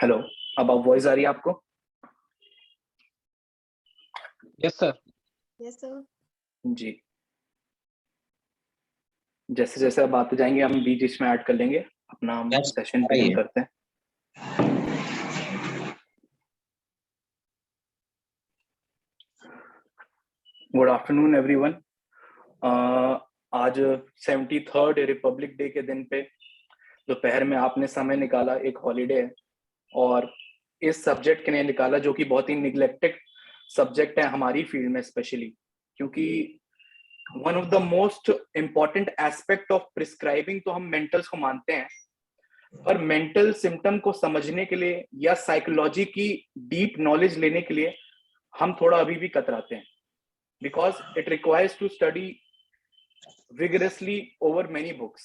Hello. अब voice आ रही है आपको? Yes sir. Yes sir. जी। जैसे जैसे अब आते जाएंगे हम बीच बीच में ऐड कर लेंगे। अपना हम यस सेशन आ रही बिगिन है। करते हैं। Good afternoon everyone. आज 73rd रिपब्लिक डे के दिन पे दोपहर में आपने समय निकाला, एक हॉलीडे है, और इस सब्जेक्ट के लिए निकाला जो कि बहुत ही निग्लेक्टेड सब्जेक्ट है हमारी फील्ड में स्पेशली, क्योंकि one of the most important aspect of prescribing तो हम मेंटल्स को मानते हैं, पर मेंटल सिम्टम को समझने के लिए या साइकोलॉजी की डीप नॉलेज लेने के लिए हम थोड़ा अभी भी कतराते हैं, because it requires to study vigorously over many books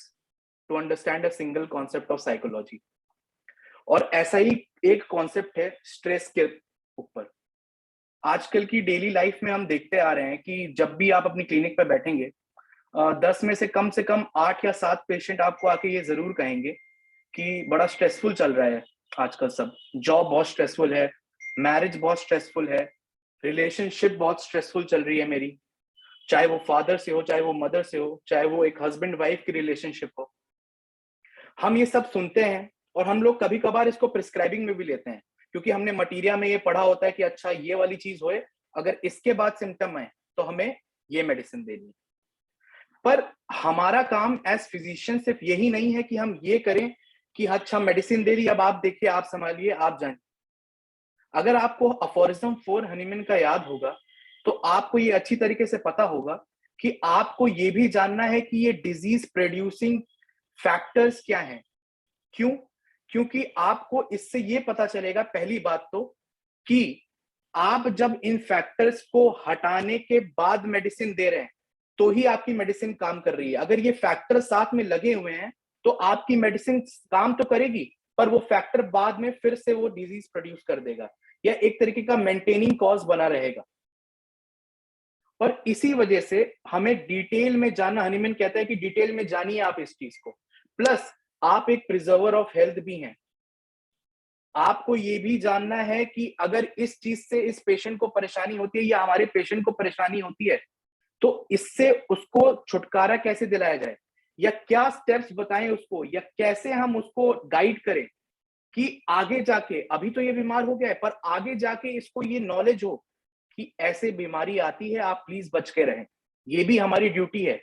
to understand a single concept of psychology। और ऐसा ही एक कॉन्सेप्ट है स्ट्रेस के ऊपर। आजकल की डेली लाइफ में हम देखते आ रहे हैं कि जब भी आप अपनी क्लिनिक पर बैठेंगे, 10 में से कम 8 या 7 पेशेंट आपको आके ये जरूर कहेंगे कि बड़ा स्ट्रेसफुल चल रहा है आजकल। सब जॉब बहुत स्ट्रेसफुल है, मैरिज बहुत स्ट्रेसफुल है, रिलेशनशिप बहुत स्ट्रेसफुल चल रही है मेरी, चाहे वो फादर से हो, चाहे वो मदर से हो, चाहे वो एक हस्बैंड वाइफ की रिलेशनशिप हो। हम ये सब सुनते हैं और हम लोग कभी कभार इसको प्रिस्क्राइबिंग में भी लेते हैं, क्योंकि हमने मटीरिया में ये पढ़ा होता है कि अच्छा ये वाली चीज होए, अगर इसके बाद सिम्टम आए तो हमें ये मेडिसिन देनी है। पर हमारा काम एज फिजिशियन सिर्फ यही नहीं है कि हम ये करें कि अच्छा मेडिसिन दे दी, अब आप देखिए, आप संभालिए, आप जानिए। अगर आपको अफोरिज्म 4 हनीमैन का याद होगा तो आपको ये अच्छी तरीके से पता होगा कि आपको ये भी जानना है कि ये डिजीज प्रोड्यूसिंग फैक्टर्स क्या हैं। क्यों? क्योंकि आपको इससे ये पता चलेगा, पहली बात तो, कि आप जब इन फैक्टर्स को हटाने के बाद मेडिसिन दे रहे हैं तो ही आपकी मेडिसिन काम कर रही है। अगर ये फैक्टर साथ में लगे हुए हैं तो आपकी मेडिसिन काम तो करेगी, पर वो फैक्टर बाद में फिर से वो डिजीज प्रोड्यूस कर देगा, या एक तरीके का मेंटेनिंग कॉज बना रहेगा। और इसी वजह से हमें डिटेल में जानना, हनीमैन कहता है कि डिटेल में जानिए आप इस चीज को। प्लस आप एक प्रिजर्वर ऑफ हेल्थ भी हैं। आपको ये भी जानना है कि अगर इस चीज से इस पेशेंट को परेशानी होती है या हमारे पेशेंट को परेशानी होती है तो इससे उसको छुटकारा कैसे दिलाया जाए, या क्या स्टेप्स बताएं उसको, या कैसे हम उसको गाइड करें कि आगे जाके, अभी तो ये बीमार हो गया है पर आगे जाके इसको ये नॉलेज हो कि ऐसे बीमारी आती है, आप प्लीज बच के रहें। ये भी हमारी ड्यूटी है।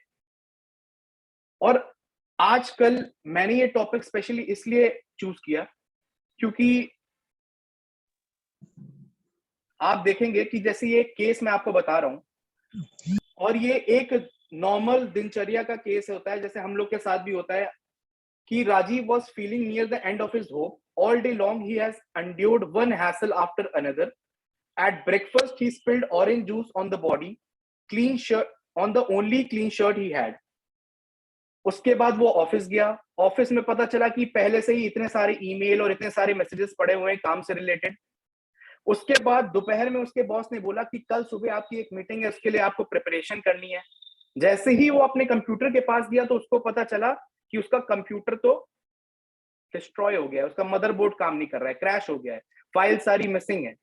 और आजकल मैंने ये टॉपिक स्पेशली इसलिए चूज किया क्योंकि आप देखेंगे कि जैसे ये केस मैं आपको बता रहा हूं, और ये एक नॉर्मल दिनचर्या का केस होता है, जैसे हम लोग के साथ भी होता है, कि Rajiv was feeling near the end of his hope. All day long he has endured one hassle after another. At breakfast he spilled orange juice on the body, clean shirt, on the only clean shirt he had. उसके बाद वो office गया। Office में पता चला कि पहले से ही इतने सारे ईमेल और इतने सारे मैसेजेस पड़े हुए हैं काम से रिलेटेड। उसके बाद दोपहर में उसके बॉस ने बोला कि कल सुबह आपकी एक मीटिंग है, उसके लिए आपको प्रिपरेशन करनी है। जैसे ही वो अपने कंप्यूटर के पास गया तो उसको पता चला कि उसका कंप्यूटर तो डिस्ट्रॉय हो गया है, उसका मदरबोर्ड काम नहीं कर रहा है, क्रैश हो गया है, फाइल सारी मिसिंग है।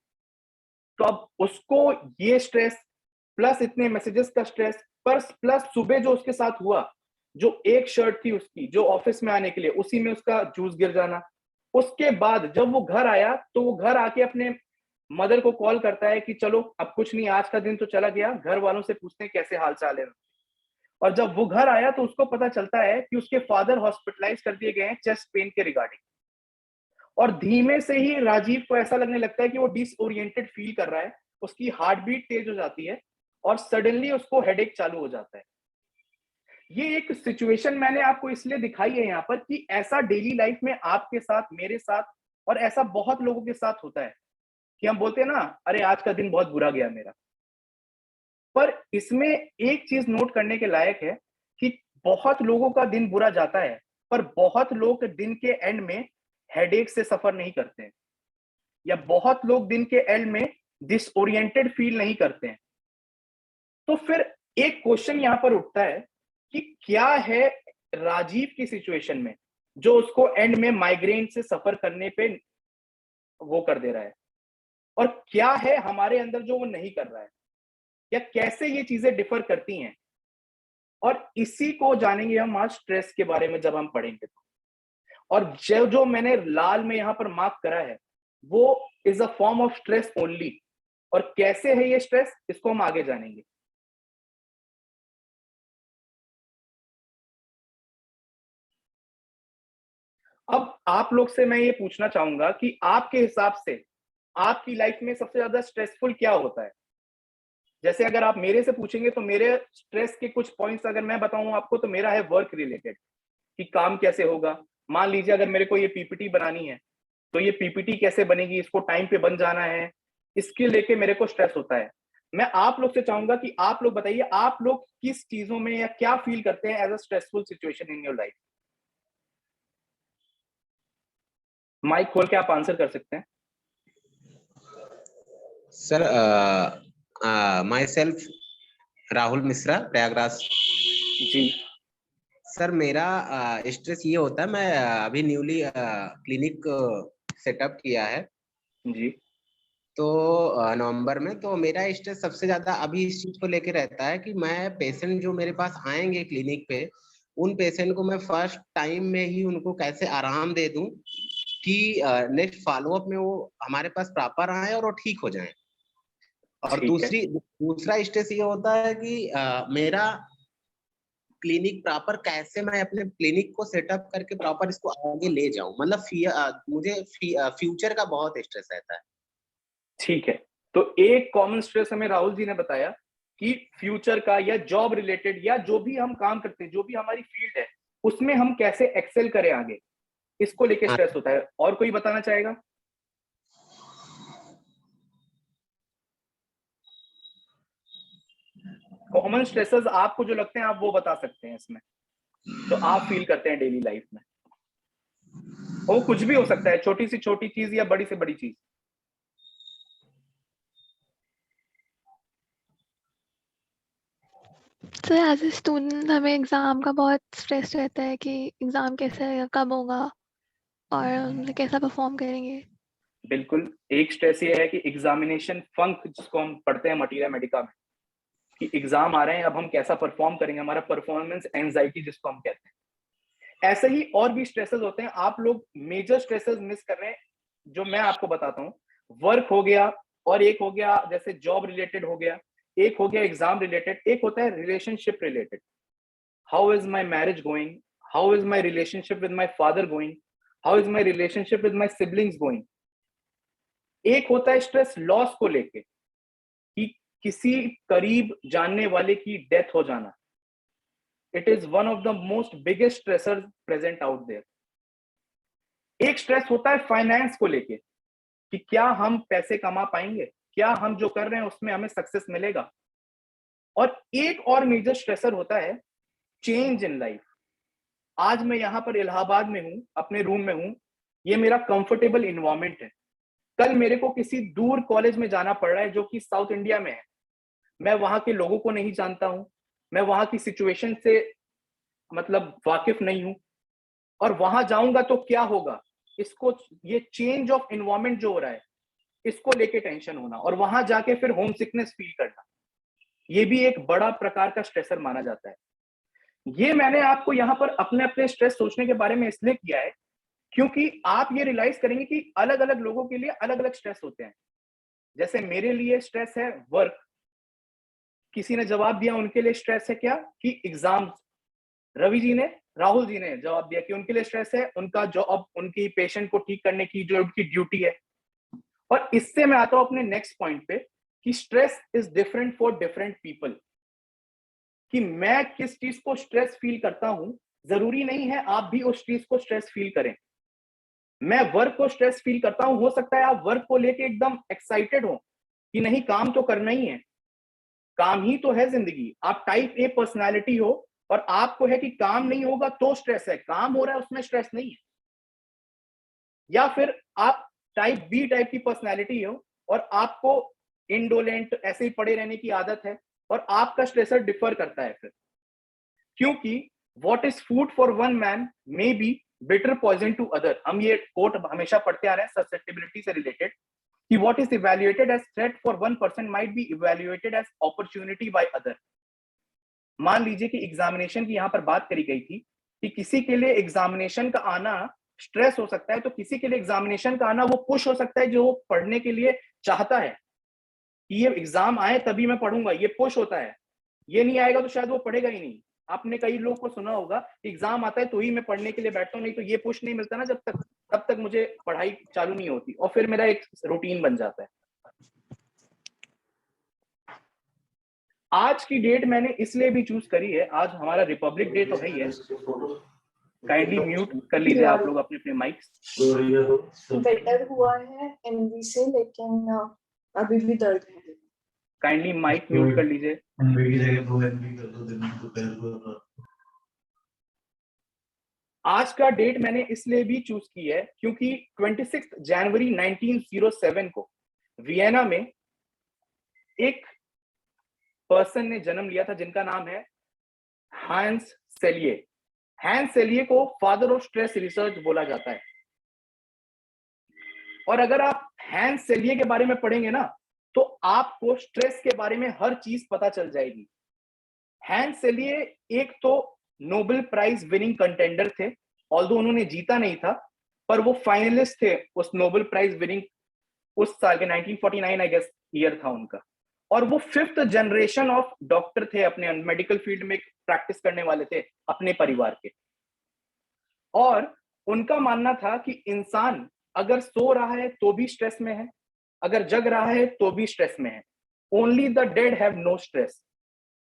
तो अब उसको ये स्ट्रेस, प्लस इतने मैसेजेस का स्ट्रेस, प्लस सुबह जो उसके साथ हुआ, जो एक शर्ट थी उसकी जो ऑफिस में आने के लिए, उसी में उसका जूस गिर जाना। उसके बाद जब वो घर आया तो वो घर आके अपने मदर को कॉल करता है कि चलो अब कुछ नहीं, आज का दिन तो चला गया, घर वालों से पूछते हैं कैसे हाल चाल है। और जब वो घर आया तो उसको पता चलता है कि उसके फादर हॉस्पिटलाइज कर दिए गए हैं चेस्ट पेन के रिगार्डिंग। और धीमे से ही राजीव को ऐसा लगने लगता है कि वो डिसओरिएंटेड फील कर रहा है, उसकी हार्ट बीट तेज हो जाती है और सडनली उसको हेडेक चालू हो जाता है। ये एक सिचुएशन मैंने आपको इसलिए दिखाई है यहाँ पर कि ऐसा डेली लाइफ में आपके साथ, मेरे साथ, और ऐसा बहुत लोगों के साथ होता है कि हम बोलते हैं ना, अरे आज का दिन बहुत बुरा गया मेरा। पर इसमें एक चीज नोट करने के लायक है कि बहुत लोगों का दिन बुरा जाता है, पर बहुत लोग दिन के एंड में हेडेक से सफर नहीं करते हैं, या बहुत लोग दिन के एंड में डिसओरिएंटेड फील नहीं करते हैं। तो फिर एक क्वेश्चन यहां पर उठता है कि क्या है राजीव की सिचुएशन में जो उसको एंड में माइग्रेन से सफर करने पे वो कर दे रहा है, और क्या है हमारे अंदर जो वो नहीं कर रहा है, या कैसे ये चीजें डिफर करती हैं। और इसी को जानेंगे हम आज स्ट्रेस के बारे में जब हम पढ़ेंगे तो। और जो जो मैंने लाल में यहाँ पर मार्क करा है, वो is a form of stress only. और कैसे है ये स्ट्रेस, इसको हम आगे जानेंगे। अब आप लोग से मैं ये पूछना चाहूंगा कि आपके हिसाब से आपकी लाइफ में सबसे ज्यादा स्ट्रेसफुल क्या होता है। जैसे अगर आप मेरे से पूछेंगे तो मेरे स्ट्रेस के कुछ पॉइंट्स अगर मैं बताऊं आपको, तो मेरा है वर्क रिलेटेड, कि काम कैसे होगा। मान लीजिए अगर मेरे को ये पीपीटी बनानी है, तो ये पीपीटी कैसे बनेगी, इसको टाइम पे बन जाना है, इसके लेके मेरे को स्ट्रेस होता है। मैं आप लोग से चाहूंगा कि आप लोग बताइए, आप लोग किस चीजों में या क्या फील करते हैं as a stressful situation in your life. Mike खोल के आप आंसर कर सकते हैं। Sir my self Rahul Mishra, Prayagraj. जी सर मेरा स्ट्रेस ये होता है, मैं अभी न्यूली क्लिनिक सेटअप किया है जी तो नवंबर में। तो मेरा स्ट्रेस सबसे ज्यादा अभी इस चीज को लेके रहता है कि मैं पेशेंट जो मेरे पास आएंगे क्लिनिक पे, उन पेशेंट को मैं फर्स्ट टाइम में ही उनको कैसे आराम दे दूं कि नेक्स्ट फॉलोअप में वो हमारे पास प्रॉपर आए और वो ठीक हो जाए। और ठीक है। दूसरा स्ट्रेस ये होता है कि मेरा क्लिनिक प्रॉपर कैसे मैं अपने क्लिनिक को सेटअप करके प्रॉपर इसको आगे ले जाऊं, मतलब मुझे फ्यूचर का बहुत स्ट्रेस रहता है। ठीक है, तो एक कॉमन स्ट्रेस हमें राहुल जी ने बताया कि फ्यूचर का या जॉब रिलेटेड या जो भी हम काम करते हैं, जो भी हमारी फील्ड है, उसमें हम कैसे एक्सेल करें आगे, इसको लेके हाँ। स्ट्रेस होता है। और कोई बताना चाहेगा? कॉमन स्ट्रेसेस आपको जो लगते हैं आप वो बता सकते हैं इसमें, जो आप फील करते हैं डेली लाइफ में। वो कुछ भी हो सकता है, छोटी से छोटी चीज या बड़ी से बड़ी चीज। तो एज ए स्टूडेंट हमें एग्ज़ाम का बहुत स्ट्रेस रहता है कि एग्ज़ाम कैसे है, कब होगा और हम कैसा परफॉर्म करेंगे। बिल्कुल, एक स्ट्रेस ये है कि एग्जामिनेशन फंक, जिसको हम पढ़ते हैं मटीरियल मेडिका में, कि एग्जाम आ रहे हैं, अब हम कैसा परफॉर्म करेंगे, हमारा परफॉर्मेंस एंजाइटी जिसको हम कहते हैं। ऐसे ही और भी स्ट्रेसेस होते हैं, आप लोग मेजर स्ट्रेसेस मिस कर रहे हैं, जो मैं आपको बताता हूँ। वर्क हो गया, और एक हो गया जैसे जॉब रिलेटेड हो गया, एक हो गया एग्जाम रिलेटेड, एक होता है relationship related. How is my marriage going, how is my relationship with my father going, how is my relationship with my siblings going. एक होता है स्ट्रेस लॉस को लेके, कि किसी करीब जानने वाले की डेथ हो जाना। It is one of the most biggest stressor present out there. एक स्ट्रेस होता है फाइनेंस को लेके, कि क्या हम पैसे कमा पाएंगे, क्या हम जो कर रहे हैं उसमें हमें सक्सेस मिलेगा। और एक और मेजर स्ट्रेसर होता है चेंज इन लाइफ। आज मैं यहाँ पर इलाहाबाद में हूँ, अपने रूम में हूँ, ये मेरा कंफर्टेबल इन्वायरमेंट है। कल मेरे को किसी दूर कॉलेज में जाना पड़ रहा है जो कि साउथ इंडिया में है, मैं वहां के लोगों को नहीं जानता हूं, मैं वहां की सिचुएशन से मतलब वाकिफ नहीं हूं, और वहां जाऊंगा तो क्या होगा, इसको, ये चेंज ऑफ एनवायरनमेंट जो हो रहा है, इसको लेके टेंशन होना, और वहां जाके फिर होम सिकनेस फील करना, ये भी एक बड़ा प्रकार का स्ट्रेसर माना जाता है। ये मैंने आपको यहाँ पर अपने अपने स्ट्रेस सोचने के बारे में इसलिए किया है, क्योंकि आप ये रियलाइज करेंगे कि अलग अलग लोगों के लिए अलग अलग स्ट्रेस होते हैं। जैसे मेरे लिए स्ट्रेस है वर्क, किसी ने जवाब दिया उनके लिए स्ट्रेस है क्या, कि एग्जाम्स। रवि जी ने, राहुल जी ने जवाब दिया कि उनके लिए स्ट्रेस है उनका जॉब, उनकी पेशेंट को ठीक करने की जो उनकी ड्यूटी है। और इससे मैं आता हूं अपने नेक्स्ट पॉइंट पे, कि stress is different for different people. कि मैं किस चीज को स्ट्रेस फील करता हूं, जरूरी नहीं है आप भी उस चीज को स्ट्रेस फील करें। मैं वर्क को स्ट्रेस फील करता हूं, हो सकता है आप वर्क को लेके एकदम एक्साइटेड हो कि नहीं काम तो करना ही है, काम ही तो है जिंदगी। आप टाइप ए पर्सनालिटी हो और आपको है कि काम नहीं होगा तो स्ट्रेस है, काम हो रहा है उसमें स्ट्रेस नहीं है। या फिर आप टाइप बी टाइप की पर्सनालिटी हो और आपको इंडोलेंट ऐसे ही पड़े रहने की आदत है, और आपका स्ट्रेसर डिफर करता है फिर, क्योंकि what is food for one man may be bitter poison to other. हम ये कोट हमेशा पढ़ते आ रहे हैं ससेप्टिबिलिटी से रिलेटेड कि what is evaluated as threat for one person might be evaluated as opportunity by other. मान लीजिए कि एग्जामिनेशन की यहाँ पर बात करी गई थी कि किसी के लिए एग्जामिनेशन का आना स्ट्रेस हो सकता है, तो किसी के लिए एग्जामिनेशन का आना वो पुश हो सकता है जो पढ़ने के लिए चाहता है कि ये एग्जाम आए तभी मैं पढ़ूंगा, ये पुश होता है। ये नहीं आएगा तो शायद वो पढ़ेगा ही नहीं। आपने कई लोग को सुना होगा एग्जाम आता है तो ही मैं पढ़ने के लिए बैठता हूँ, नहीं तो ये पुश नहीं मिलता ना जब तक, तब तक मुझे पढ़ाई चालू नहीं होती और फिर मेरा एक रूटीन बन जाता है। आज की डेट मैंने इसलिए भी चूज करी है, आज हमारा रिपब्लिक डे तो है ही है। काइंडली म्यूट कर लीजिए आप लोग अपने अपने माइक्स। बेटर हुआ है एनवी से, लेकिन अभी भी दर्द है। काइंडली माइक म्यूट कर लीजिए। आज का डेट मैंने इसलिए भी चूज की है क्योंकि 26 जनवरी 1907 को वियना में एक पर्सन ने जन्म लिया था जिनका नाम है हांस सेलिये। हांस सेलिये को फादर ऑफ स्ट्रेस रिसर्च बोला जाता है। और अगर आप हांस सेलिये के बारे में पढ़ेंगे ना तो आपको स्ट्रेस के बारे में हर चीज पता चल जाएगी। हांस सेलिये एक तो नोबेल प्राइज विनिंग कंटेंडर थे, ऑल्दो उन्होंने जीता नहीं था, पर वो फाइनलिस्ट थे उस नोबेल प्राइज विनिंग उस साल के 1949 आई गेस ईयर था उनका। और वो 5th जनरेशन ऑफ डॉक्टर थे, अपने मेडिकल फील्ड में प्रैक्टिस करने वाले थे अपने परिवार के। और उनका मानना था कि इंसान अगर सो रहा है तो भी स्ट्रेस में है, अगर जग रहा है तो भी स्ट्रेस में है। Only the dead have no stress.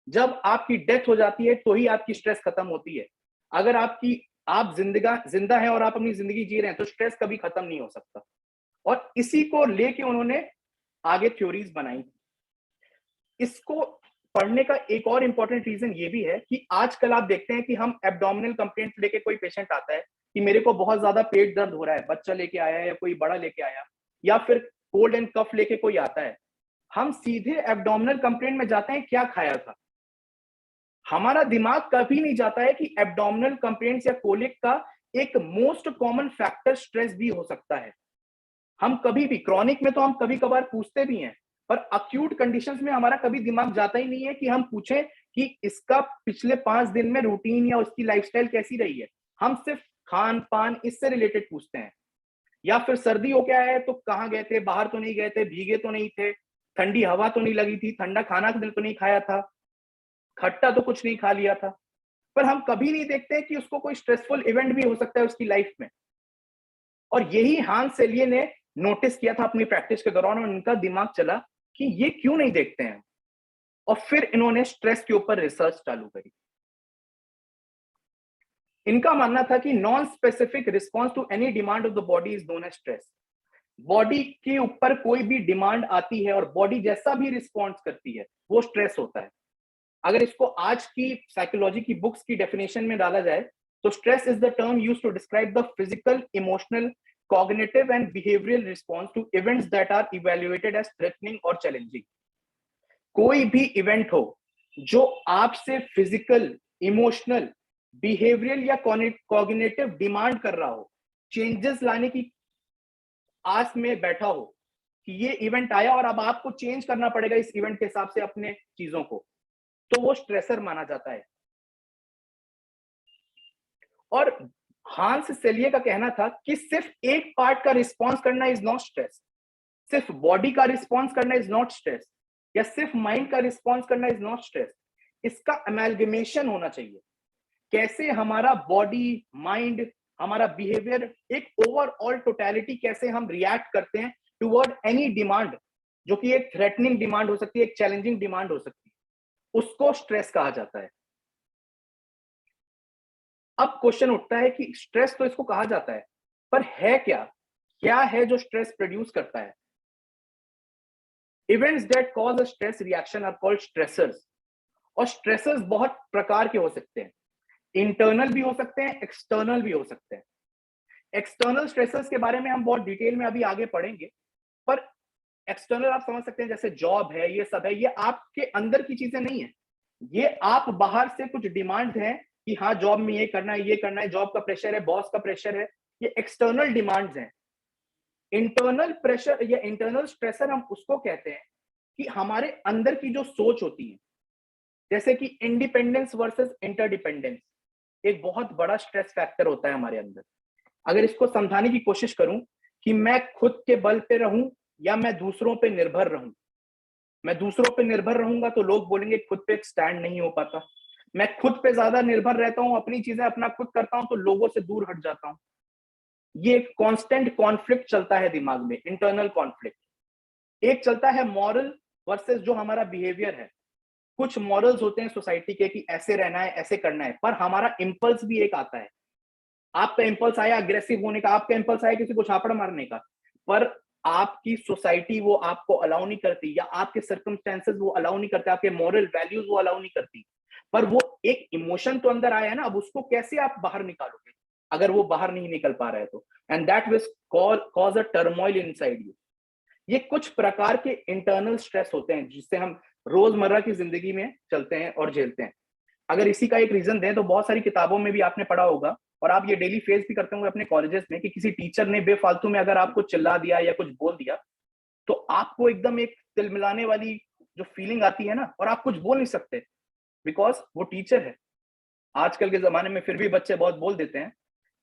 जब आपकी डेथ हो जाती है तो ही आपकी स्ट्रेस खत्म होती है। अगर आप जिंदा हैं और आप अपनी जिंदगी जी रहे हैं तो स्ट्रेस कभी खत्म नहीं हो सकता। और इसी को लेके उन्होंने आगे थ्योरीज बनाई। इसको पढ़ने का एक और इंपॉर्टेंट रीजन ये भी है कि आजकल आप देखते हैं कि हम एब्डोमिनल कंप्लेंट लेके कोई पेशेंट आता है कि मेरे को बहुत ज्यादा पेट दर्द हो रहा है, बच्चा लेके आया या कोई बड़ा लेके आया, या फिर कोल्ड एंड कफ लेके कोई आता है, हम सीधे एब्डोमिनल कंप्लेंट में जाते हैं क्या खाया था। हमारा दिमाग कभी नहीं जाता है कि एब्डोमिनल कंप्लेंट्स या कोलिक का एक मोस्ट कॉमन फैक्टर स्ट्रेस भी हो सकता है। हम कभी भी क्रॉनिक में तो हम कभी कभार पूछते भी हैं, पर अक्यूट कंडीशंस में हमारा कभी दिमाग जाता ही नहीं है कि हम पूछें कि इसका पिछले 5 दिन में रूटीन या उसकी लाइफस्टाइल कैसी रही है। हम सिर्फ खान पान इससे रिलेटेड पूछते हैं। या फिर सर्दी हो क्या है तो कहाँ गए थे, बाहर तो नहीं गए थे, भीगे तो नहीं थे, ठंडी हवा तो नहीं लगी थी, ठंडा खाना तो नहीं खाया था, खट्टा तो कुछ नहीं खा लिया था। पर हम कभी नहीं देखते कि उसको कोई स्ट्रेसफुल इवेंट भी हो सकता है उसकी लाइफ में। और यही हांस सेलिये ने नोटिस किया था अपनी प्रैक्टिस के दौरान, और उनका दिमाग चला कि ये क्यों नहीं देखते हैं। और फिर इन्होंने स्ट्रेस के ऊपर रिसर्च चालू करी। इनका मानना था कि non specific response to any demand of the body is known as stress. Body के ऊपर कोई भी डिमांड आती है और बॉडी जैसा भी रिस्पॉन्स करती है वो स्ट्रेस होता है। अगर इसको आज की साइकोलॉजी की बुक्स की डेफिनेशन में डाला जाए तो stress is the term used to describe the physical, emotional, cognitive and behavioral response to events that are evaluated as threatening or challenging। कोई भी इवेंट हो जो आपसे फिजिकल, इमोशनल, बिहेवियरल या कॉग्निटिव डिमांड कर रहा हो, चेंजेस लाने की आस में बैठा हो कि ये इवेंट आया और अब आपको चेंज करना पड़ेगा इस इवेंट के हिसाब से अपने चीजों को, तो वो स्ट्रेसर माना जाता है। और हांस सेलिये का कहना था कि सिर्फ एक पार्ट का रिस्पॉन्स करना इज नॉट स्ट्रेस, सिर्फ बॉडी का रिस्पॉन्स करना इज नॉट स्ट्रेस, या सिर्फ माइंड का रिस्पॉन्स करना इज नॉट स्ट्रेस। इसका अमेलगमेशन होना चाहिए। कैसे हमारा बॉडी, माइंड, हमारा बिहेवियर, एक ओवरऑल टोटलिटी कैसे हम रिएक्ट करते हैं टुवर्ड एनी डिमांड, जो कि एक थ्रेटनिंग डिमांड हो सकती है, एक चैलेंजिंग डिमांड हो सकती है, उसको स्ट्रेस कहा जाता है। अब क्वेश्चन उठता है कि स्ट्रेस तो इसको कहा जाता है, पर है क्या? क्या है जो स्ट्रेस प्रोड्यूस करता है? Events that cause a stress reaction are called stressors. और स्ट्रेसर्स बहुत प्रकार के हो सकते हैं, इंटरनल भी हो सकते हैं, एक्सटर्नल भी हो सकते हैं। एक्सटर्नल स्ट्रेसर्स के बारे में हम बहुत डिटेल में अभी आगे पढ़ेंगे, पर एक्सटर्नल आप समझ सकते हैं जैसे जॉब है, ये सब है, ये आपके अंदर की चीजें नहीं है, ये आप बाहर से कुछ डिमांड है कि हाँ जॉब में ये करना है, ये करना है, जॉब का प्रेशर है, बॉस का प्रेशर है, ये एक्सटर्नल डिमांड्स हैं। इंटरनल प्रेशर या इंटरनल स्ट्रेसर हम उसको कहते हैं कि हमारे अंदर की जो सोच होती है, जैसे कि इंडिपेंडेंस वर्सेस इंटरडिपेंडेंस एक बहुत बड़ा स्ट्रेस फैक्टर होता है हमारे अंदर। अगर इसको समझाने की कोशिश करूं कि मैं खुद के बल पे रहूं या मैं दूसरों पे निर्भर रहूं, मैं दूसरों पे निर्भर रहूंगा तो लोग बोलेंगे खुद पे स्टैंड नहीं हो पाता। मैं खुद पे ज्यादा निर्भर रहता हूं, अपनी चीजें अपना खुद करता हूं तो लोगों से दूर हट जाता हूं। ये एक कांस्टेंट कॉन्फ्लिक्ट चलता है दिमाग में, इंटरनल कॉन्फ्लिक्ट। एक चलता है मॉरल वर्सेस जो हमारा बिहेवियर है। कुछ मॉरल्स होते हैं सोसाइटी के कि ऐसे रहना है, ऐसे करना है, पर हमारा इंपल्स भी एक आता है। आपका इंपल्स आया अग्रेसिव होने का, आपका इंपल्स आया किसी को छापड़ मारने का, पर आपकी सोसाइटी वो आपको अलाउ नहीं करती, या आपके सर्कमस्टेंसेस वो अलाउ नहीं करते, आपके मॉरल वैल्यूज वो अलाउ नहीं करती। पर वो एक इमोशन तो अंदर आया है ना, अब उसको कैसे आप बाहर निकालोगे अगर वो बाहर नहीं निकल पा रहा है तो? And that will cause a turmoil inside you. ये कुछ प्रकार के इंटरनल स्ट्रेस होते हैं जिससे हम रोजमर्रा की जिंदगी में चलते हैं और झेलते हैं। अगर इसी का एक रीजन दें तो बहुत सारी किताबों में भी आपने पढ़ा होगा और आप ये डेली फेस भी करते होंगे अपने कॉलेजेस में कि किसी टीचर ने बेफालतू में अगर आपको चिल्ला दिया या कुछ बोल दिया तो आपको एकदम एक तिलमिलाने वाली जो फीलिंग आती है ना, और आप कुछ बोल नहीं सकते बिकॉज वो टीचर है। आजकल के जमाने में फिर भी बच्चे बहुत बोल देते हैं,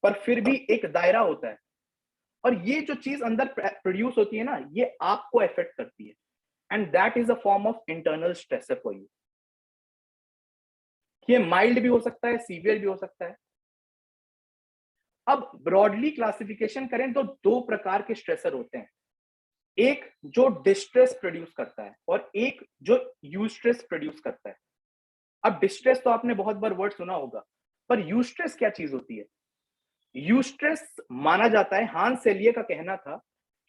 पर फिर भी एक दायरा होता है, और ये जो चीज अंदर प्रोड्यूस होती है ना, ये आपको अफेक्ट करती है। And that is a form of internal stressor for you. ये माइल्ड भी हो सकता है, सीवियर भी हो सकता है। अब ब्रॉडली क्लासिफिकेशन करें तो दो प्रकार के स्ट्रेसर होते हैं, एक जो डिस्ट्रेस प्रोड्यूस करता है और एक जो यूस्ट्रेस प्रोड्यूस करता है। अब डिस्ट्रेस तो आपने बहुत बार वर्ड सुना होगा, पर यूस्ट्रेस क्या चीज होती है? यूस्ट्रेस माना जाता है, हांस सेलिये का कहना था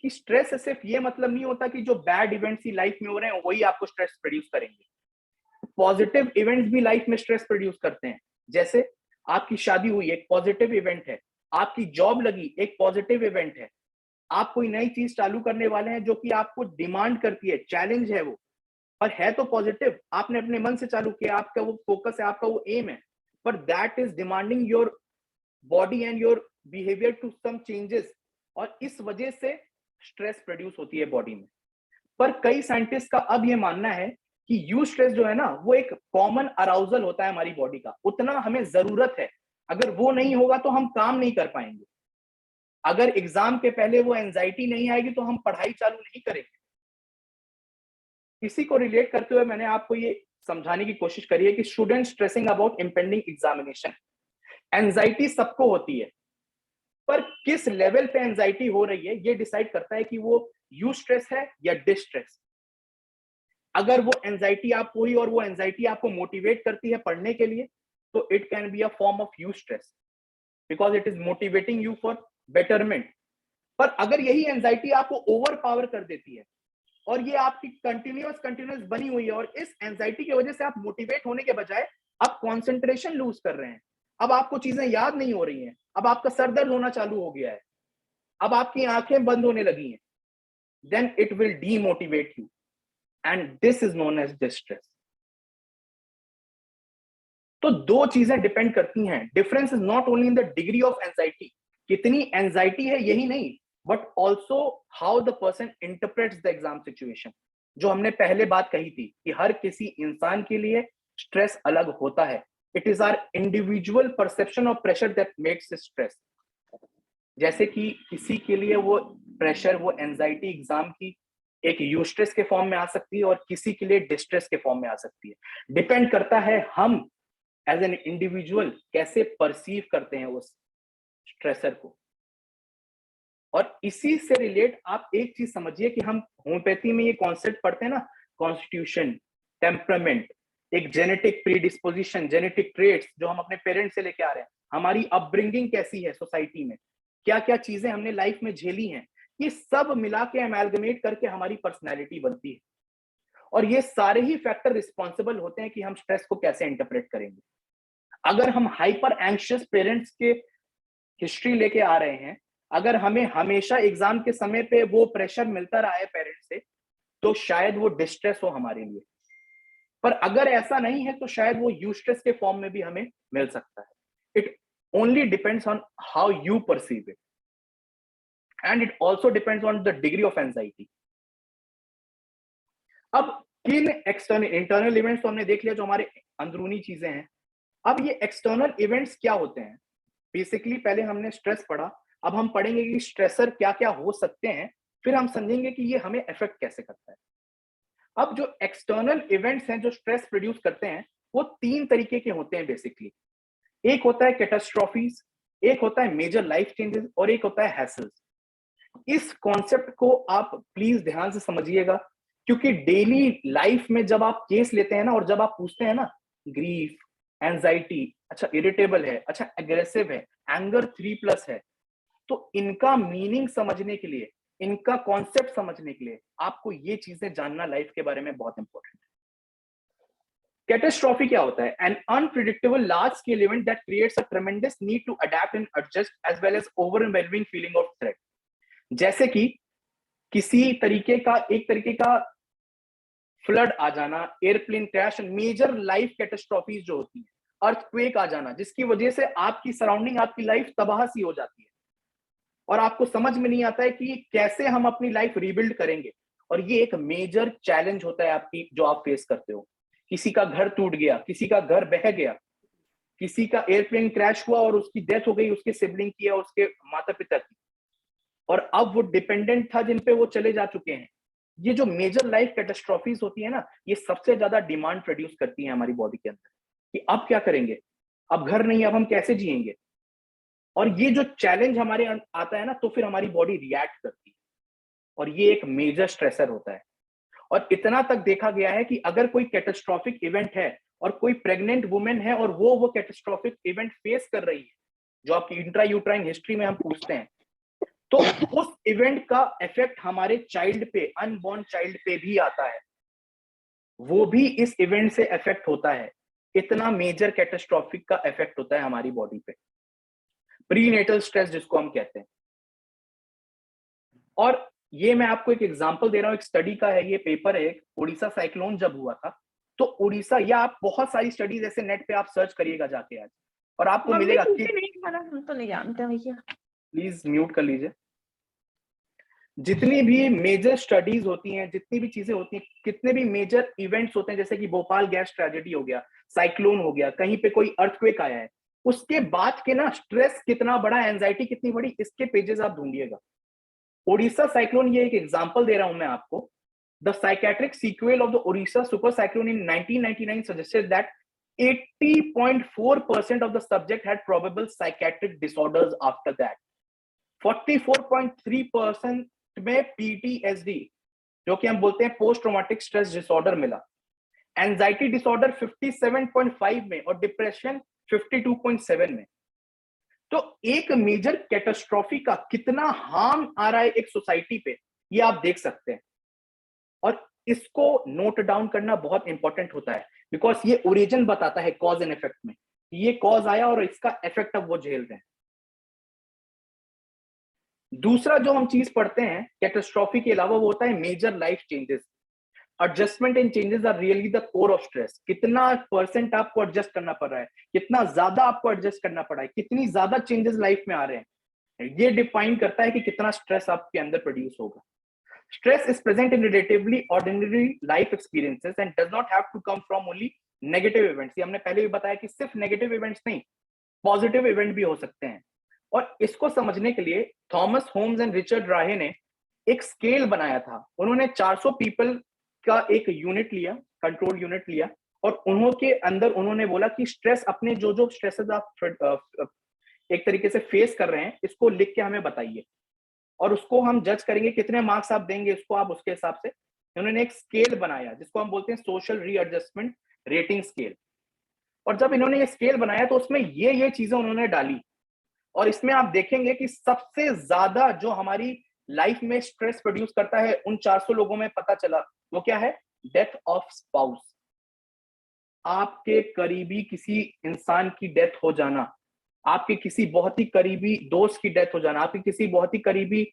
कि स्ट्रेस से सिर्फ ये मतलब नहीं होता कि जो बैड इवेंट्स ही लाइफ में हो रहे हैं वही आपको स्ट्रेस प्रोड्यूस करेंगे। पॉजिटिव इवेंट्स भी लाइफ में स्ट्रेस प्रोड्यूस करते हैं। जैसे आपकी शादी हुई एक पॉजिटिव इवेंट है, आपकी जॉब लगी एक पॉजिटिव इवेंट है, आप कोई नई चीज चालू करने वाले हैं जो कि आपको डिमांड करती है, चैलेंज है वो, पर है तो पॉजिटिव, आपने अपने मन से चालू किया, आपका वो फोकस है, आपका वो एम है, पर that is demanding your body and your behaviour to some changes, और इस वजह से स्ट्रेस प्रोड्यूस होती है बॉडी में। पर कई साइंटिस्ट का अब ये मानना है कि यू स्ट्रेस जो है ना, वो एक कॉमन अराउजल होता है हमारी बॉडी का, उतना हमें जरूरत है, अगर वो नहीं होगा तो हम काम नहीं कर पाएंगे। अगर एग्जाम के पहले वो एंजाइटी नहीं आएगी तो हम पढ़ाई चालू नहीं करेंगे। इसी को रिलेट करते हुए मैंने आपको ये समझाने की कोशिश करी है कि student stressing about impending examination, anxiety सबको होती है, पर किस लेवल पे एंजाइटी हो रही है ये डिसाइड करता है कि वो यू स्ट्रेस है या डिस्ट्रेस। अगर वो एंजाइटी आपको हुई और वो एंजाइटी आपको मोटिवेट करती है पढ़ने के लिए, तो it can be a form of you stress because it is motivating you for betterment. पर अगर यही एंजाइटी आपको ओवर पावर कर देती है और ये आपकी कंटिन्यूअस बनी हुई है, और इस एंजाइटी की वजह से आप मोटिवेट होने के बजाय आप कंसंट्रेशन लूज कर रहे हैं, अब आपको चीजें याद नहीं हो रही हैं, अब आपका सर दर्द होना चालू हो गया है, अब आपकी आंखें बंद होने लगी हैं, then it will demotivate you and this is known as distress. तो दो चीजें डिपेंड करती हैं, difference is not only in the degree of anxiety, कितनी एंजाइटी है यही नहीं, but also how the person interprets the exam situation. जो हमने पहले बात कही थी कि हर किसी इंसान के लिए स्ट्रेस अलग होता है, it is our individual perception of pressure that makes stress. जैसे कि किसी के लिए वो प्रेशर, वो एंजाइटी एग्जाम की एक यूस्ट्रेस के फॉर्म में आ सकती है और किसी के लिए डिस्ट्रेस के फॉर्म में आ सकती है। डिपेंड करता है हम एज एन इंडिविजुअल कैसे परसीव करते हैं उस स्ट्रेसर को। और इसी से रिलेट आप एक चीज समझिए कि हम होम्योपैथी में ये कॉन्सेप्ट पढ़ते हैं ना, कॉन्स्टिट्यूशन, टेम्परामेंट, एक जेनेटिक प्रीडिस्पोजिशन, जेनेटिक ट्रेट्स जो हम अपने पेरेंट्स से लेके आ रहे हैं, हमारी अपब्रिंगिंग कैसी है सोसाइटी में, क्या क्या चीजें हमने लाइफ में झेली हैं, ये सब मिला के अमेलगमेट करके हमारी पर्सनैलिटी बनती है। और ये सारे ही फैक्टर रिस्पॉन्सिबल होते हैं कि हम स्ट्रेस को कैसे इंटरप्रेट करेंगे। अगर हम हाइपर एंशियस पेरेंट्स के हिस्ट्री लेके आ रहे हैं, अगर हमें हमेशा एग्जाम के समय पे वो प्रेशर मिलता रहा है पेरेंट्स से, तो शायद वो डिस्ट्रेस हो हमारे लिए। पर अगर ऐसा नहीं है तो शायद वो यूस्ट्रेस के फॉर्म में भी हमें मिल सकता है. It only depends on how you perceive it, and it also depends on the degree of anxiety. अब किन एक्सटर्नल इंटरनल इवेंट्स तो हमने देख लिया जो हमारे अंदरूनी चीजें हैं. अब ये एक्सटर्नल इवेंट्स क्या होते हैं? बेसिकली पहले हमने स्ट्रेस पढ़ा, अब हम पढ़ेंगे कि स्ट्रेसर क्या क्या हो सकते हैं, फिर हम समझेंगे कि ये हमें अफेक्ट कैसे करता है. अब जो एक्सटर्नल इवेंट्स हैं जो स्ट्रेस प्रोड्यूस करते हैं वो 3 तरीके के होते हैं बेसिकली. एक होता है कैटास्ट्रॉफीज, एक होता है मेजर लाइफ चेंजेस, और एक होता है हैसल्स. इस कॉन्सेप्ट को आप प्लीज ध्यान से समझिएगा, क्योंकि डेली लाइफ में जब आप केस लेते हैं ना, और जब आप पूछते हैं ना ग्रीफ, एंजाइटी, अच्छा इरिटेबल है, अच्छा एग्रेसिव है, एंगर 3+ है, तो इनका मीनिंग समझने के लिए, इनका कॉन्सेप्ट समझने के लिए आपको ये चीजें जानना लाइफ के बारे में बहुत इंपॉर्टेंट है. कैटास्ट्रॉफी क्या होता है? An unpredictable large scale event that creates a tremendous need to adapt and adjust as well as overwhelming feeling of threat. जैसे कि किसी तरीके का फ्लड आ जाना, airplane crash, major life catastrophes जो होती है, अर्थक्वेक आ जाना, जिसकी वजह से आपकी सराउंडिंग, आपकी लाइफ तबाह सी हो जाती है और आपको समझ में नहीं आता है कि कैसे हम अपनी लाइफ रीबिल्ड करेंगे. और ये एक मेजर चैलेंज होता है आपकी, जो आप फेस करते हो. किसी का घर टूट गया, किसी का घर बह गया, किसी का एयरप्लेन क्रैश हुआ और उसकी डेथ हो गई, उसके सिबलिंग की या उसके माता पिता की, और अब वो डिपेंडेंट था जिन पे वो चले जा चुके हैं. ये जो मेजर लाइफ कैटास्ट्रॉफीज होती है ना, ये सबसे ज्यादा डिमांड प्रोड्यूस करती है हमारी बॉडी के अंदर कि अब क्या करेंगे, अब घर नहीं, अब हम कैसे जिएंगे. और ये जो चैलेंज हमारे आता है ना, तो फिर हमारी बॉडी रिएक्ट करती है, और ये एक मेजर स्ट्रेसर होता है. और इतना तक देखा गया है कि अगर कोई कैटास्ट्रॉफिक इवेंट है और कोई प्रेग्नेंट वुमेन है और वो कैटास्ट्रॉफिक इवेंट फेस कर रही है, जो आपकी इंट्रा यूट्राइन हिस्ट्री में हम पूछते हैं, तो उस इवेंट का इफेक्ट हमारे चाइल्ड पे, अनबॉर्न चाइल्ड पे भी आता है, वो भी इस इवेंट से इफेक्ट होता है. इतना मेजर कैटास्ट्रॉफिक का इफेक्ट होता है हमारी बॉडी पे, प्रीनेटल स्ट्रेस जिसको हम कहते हैं. और ये मैं आपको एक एग्जांपल दे रहा हूं, एक स्टडी का है ये पेपर है. एक उड़ीसा साइक्लोन जब हुआ था, तो उड़ीसा, या आप बहुत सारी स्टडीज ऐसे नेट पे आप सर्च करिएगा जाके आज, और आपको मिलेगा कि नहीं खाना, हम तो नहीं जानते भैया. प्लीज म्यूट कर लीजिए. जितनी भी मेजर स्टडीज होती हैं, जितनी भी चीजें होती हैं, कितने भी मेजर इवेंट्स होते हैं, जैसे कि भोपाल गैस ट्रेजेडी हो गया, साइक्लोन हो गया, कहीं पे कोई अर्थक्वेक आया है, उसके बाद के ना स्ट्रेस कितना बड़ा, एंजाइटी कितनी बड़ी, इसके पेजेस आप ढूंढिएगा. ओडिशा साइक्लोन, ये एक एग्जांपल दे रहा हूं मैं आपको. The psychiatric sequel of the Odisha super cyclone in 1999 suggested that 80.4% of the subject had probable psychiatric disorders after that. 44.3% में PTSD, जो कि हम बोलते हैं पोस्ट ट्रॉमेटिक स्ट्रेस डिसऑर्डर, मिला. एंजाइटी डिसऑर्डर 57.5 में, और डिप्रेशन 52.7 में. तो एक मेजर कैटास्ट्रॉफी का कितना हार्म आ रहा है एक सोसाइटी पे, ये आप देख सकते हैं. और इसको नोट डाउन करना बहुत इंपॉर्टेंट होता है, बिकॉज ये ओरिजिन बताता है कॉज एंड इफेक्ट में. ये कॉज आया और इसका इफेक्ट अब वो झेल रहे हैं. दूसरा जो हम चीज पढ़ते हैं कैटास्ट्रॉफी के अलावा, वो होता है major life changes. Adjustment and changes are really the core of stress. कितना परसेंट आपको एडजस्ट करना पड़ रहा है, कितना ज्यादा आपको एडजस्ट करना पड़ा है, कितनी ज्यादा चेंजेस लाइफ में आ रहे हैं, ये डिफाइन करता है कि कितना स्ट्रेस आपके अंदर प्रोड्यूस होगा. Stress is present in relatively ordinary life experiences and does not have to come from only negative events. ये हमने पहले भी बताया कि सिर्फ नेगेटिव इवेंट्स नहीं, पॉजिटिव इवेंट भी हो सकते हैं. और इसको समझने के लिए थॉमस होम्स एंड रिचर्ड राहे ने एक स्केल बनाया था. उन्होंने 400 पीपल का एक यूनिट लिया, कंट्रोल यूनिट लिया, और उन्होंने अंदर उन्होंने बोला कि स्ट्रेस, अपने जो जो स्ट्रेसेस आप एक तरीके से फेस कर रहे हैं, इसको लिख के हमें बताइए, और उसको हम जज करेंगे, कितने मार्क्स आप देंगे इसको आप उसके हिसाब से. उन्होंने एक स्केल बनाया जिसको हम बोलते हैं सोशल रीएडजस्टमेंट रेटिंग स्केल. और जब इन्होंने ये स्केल बनाया तो उसमें ये चीजें उन्होंने डाली, और इसमें आप देखेंगे कि सबसे ज्यादा जो हमारी लाइफ में स्ट्रेस प्रोड्यूस करता है, उन 400 लोगों में पता चला वो क्या है, डेथ ऑफ स्पाउस. आपके करीबी किसी इंसान की डेथ हो जाना, आपके किसी बहुत ही करीबी दोस्त की डेथ हो जाना, आपके किसी बहुत ही करीबी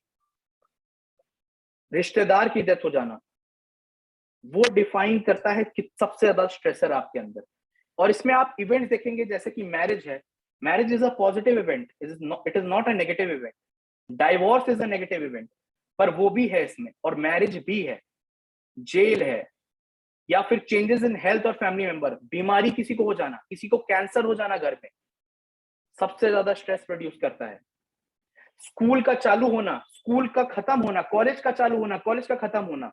रिश्तेदार की डेथ हो जाना, वो डिफाइन करता है कि सबसे ज्यादा स्ट्रेसर आपके अंदर। और इसमें आप इवेंट्स देखेंगे जैसे कि मैरिज है, marriage is a positive event, it is not a negative event. Divorce is a negative event, पर वो भी है इसमें, और मैरिज भी है, जेल है, या फिर चेंजेस इन हेल्थ और फैमिली मेंबर, बीमारी किसी को हो जाना, किसी को कैंसर हो जाना घर में, सबसे ज्यादा स्ट्रेस प्रोड्यूस करता है। स्कूल का चालू होना, स्कूल का खत्म होना, कॉलेज का चालू होना, कॉलेज का खत्म होना,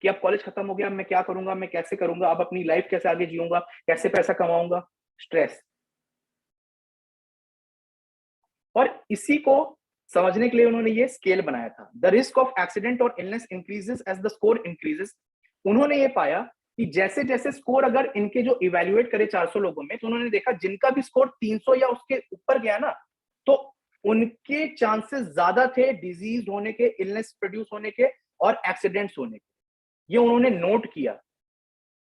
कि अब कॉलेज खत्म हो गया, अब मैं क्या करूंगा, मैं कैसे करूंगा, अब अपनी लाइफ कैसे आगे जीऊंगा, कैसे पैसा कमाऊंगा, स्ट्रेस। और इसी को समझने के लिए उन्होंने ये स्केल बनाया था। द रिस्क ऑफ एक्सीडेंट और illness increases as the score increases. उन्होंने ये पाया कि जैसे जैसे स्कोर अगर इनके जो इवेल्युएट करे 400 लोगों में, तो उन्होंने देखा जिनका भी स्कोर 300 या उसके ऊपर गया ना, तो उनके चांसेस ज्यादा थे डिजीज होने के, इलनेस प्रोड्यूस होने के और एक्सीडेंट्स होने के। ये उन्होंने नोट किया।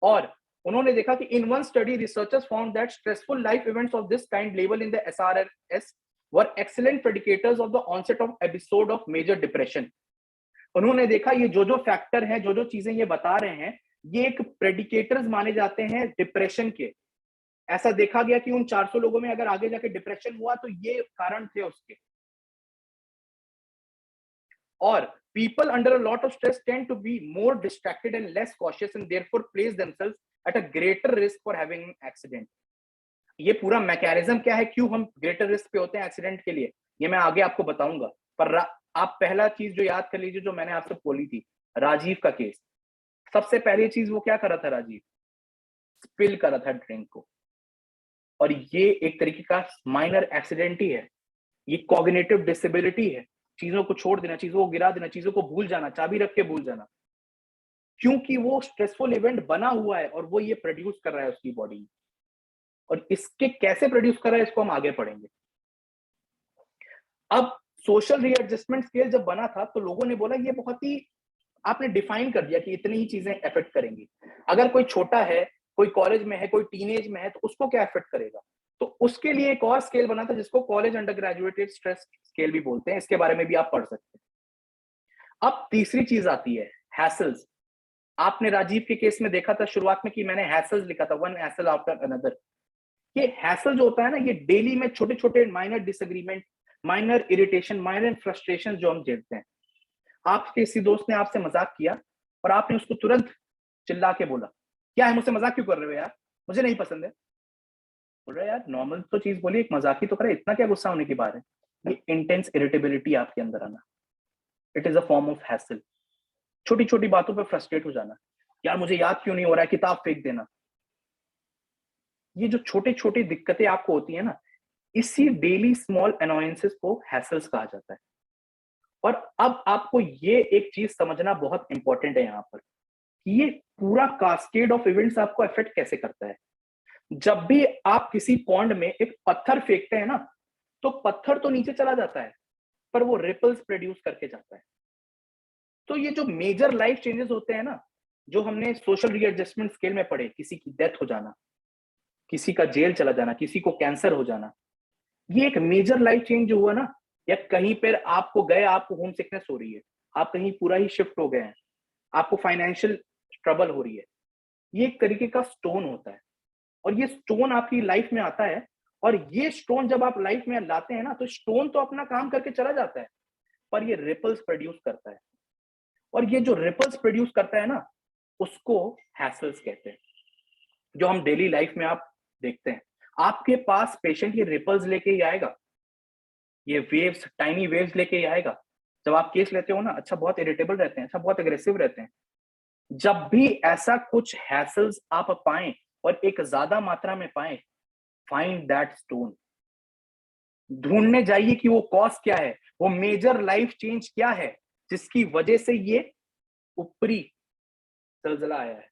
और उन्होंने देखा कि in one study researchers found that stressful life events of this kind level in the SRS were excellent predicators of the onset of episode of major depression। उन्होंने देखा ये जो फैक्टर है, जो चीजें ये बता रहे हैं, ये एक प्रेडिकेटर्स माने जाते हैं डिप्रेशन के। ऐसा देखा गया कि उन 400 लोगों में अगर आगे जाके डिप्रेशन हुआ तो ये कारण थे उसके। और people under a lot of stress tend to be more distracted and less cautious and therefore place themselves at a greater risk for having an accident। ये पूरा मैकेनिज्म क्या है, क्यों हम ग्रेटर रिस्क पे होते हैं एक्सीडेंट के लिए, ये मैं आगे आपको बताऊंगा। पर आप पहला चीज जो याद कर लीजिए, जो मैंने आपसे बोली थी, राजीव का केस। सबसे पहली चीज वो क्या कर रहा था, राजीव स्पिल कर रहा था ड्रिंक को, और ये एक तरीके का माइनर एक्सीडेंट ही है। ये कॉग्निटिव डिसेबिलिटी है, चीजों को छोड़ देना, चीजों को गिरा देना, चीजों को भूल जाना, चाबी रख के भूल जाना, क्योंकि वो स्ट्रेसफुल इवेंट बना हुआ है और वो ये प्रोड्यूस कर रहा है उसकी बॉडी में। और इसके कैसे प्रोड्यूस कर रहा है इसको हम आगे पढ़ेंगे। अब सोशल रीएडजस्टमेंट स्केल जब बना था तो लोगों ने बोला ये बहुत ही, आपने डिफाइन कर दिया कि इतनी ही चीजें अफेक्ट करेंगी। अगर कोई छोटा है, कोई कॉलेज में है, कोई टीनेज में है, तो उसको क्या अफेक्ट करेगा। तो उसके लिए एक और स्केल बना था जिसको college under graduated stress scale भी बोलते हैं। इसके बारे में भी आप पढ़ सकते हैं। अब तीसरी चीज आती है हैसल्स। आपने राजीव के केस में देखा था शुरुआत में कि मैंने हैसल्स लिखा था, वन हैसल आफ्टर अनदर। ये हैसल जो होता है ना, ये डेली में छोटे छोटे minor disagreement, minor irritation, minor frustration जो हम झेलते हैं। आपके किसी दोस्त ने आपसे मजाक किया और आपने उसको तुरंत चिल्ला के बोला, क्या है, मुझसे मजाक क्यों कर रहे हो यार, मुझे नहीं पसंद है। बोल रहा है यार नॉर्मल तो चीज बोली, एक मजाक ही तो करे, इतना क्या गुस्सा होने की बात है। ये इंटेंस इरिटेबिलिटी आपके अंदर आना, it is a form of hassle. छोटी छोटी बातों पर फ्रस्ट्रेट हो जाना, यार मुझे याद क्यों नहीं हो रहा है, किताब फेंक देना। ये जो छोटे छोटे दिक्कतें आपको होती है ना, इसी डेली स्मॉल अनॉयंसेस को हैसल्स कहा जाता है। और अब आपको ये एक चीज समझना बहुत इंपॉर्टेंट है यहाँ पर, कि ये पूरा कास्केड ऑफ इवेंट्स आपको अफेक्ट कैसे करता है। जब भी आप किसी पॉन्ड में एक पत्थर फेंकते हैं ना, तो पत्थर तो नीचे चला जाता है, पर वो रिपल्स प्रोड्यूस करके जाता है। तो ये जो मेजर लाइफ चेंजेस होते हैं ना, जो हमने सोशल रीएडजस्टमेंट स्केल में पढ़े, किसी की डेथ हो जाना, किसी का जेल चला जाना, किसी को कैंसर हो जाना, ये एक मेजर लाइफ चेंज जो हुआ ना, या कहीं पर आपको गए, आपको होम सिकनेस हो रही है, आप कहीं पूरा ही शिफ्ट हो गए हैं, आपको फाइनेंशियल ट्रबल हो रही है, ये एक तरीके का स्टोन होता है। और ये स्टोन आपकी लाइफ में आता है, और ये स्टोन जब आप लाइफ में लाते हैं ना, तो स्टोन तो अपना काम करके चला जाता है, पर ये रिपल्स प्रोड्यूस करता है। और ये जो रिपल्स प्रोड्यूस करता है ना, उसको हैसल्स कहते हैं, जो हम डेली लाइफ में आप देखते हैं। आपके पास पेशेंट ये रिपल्स लेके ही आएगा, ये वेव्स, टाइनी वेव्स लेके ही आएगा। जब आप केस लेते हो ना, अच्छा बहुत इरिटेबल रहते हैं, अच्छा बहुत एग्रेसिव रहते हैं। जब भी ऐसा कुछ हैसल्स आप पाएं और एक ज्यादा मात्रा में पाएं, फाइंड दैट स्टोन, ढूंढने जाइए कि वो कॉज क्या है, वो मेजर लाइफ चेंज क्या है जिसकी वजह से ये ऊपरी जलजला आया है।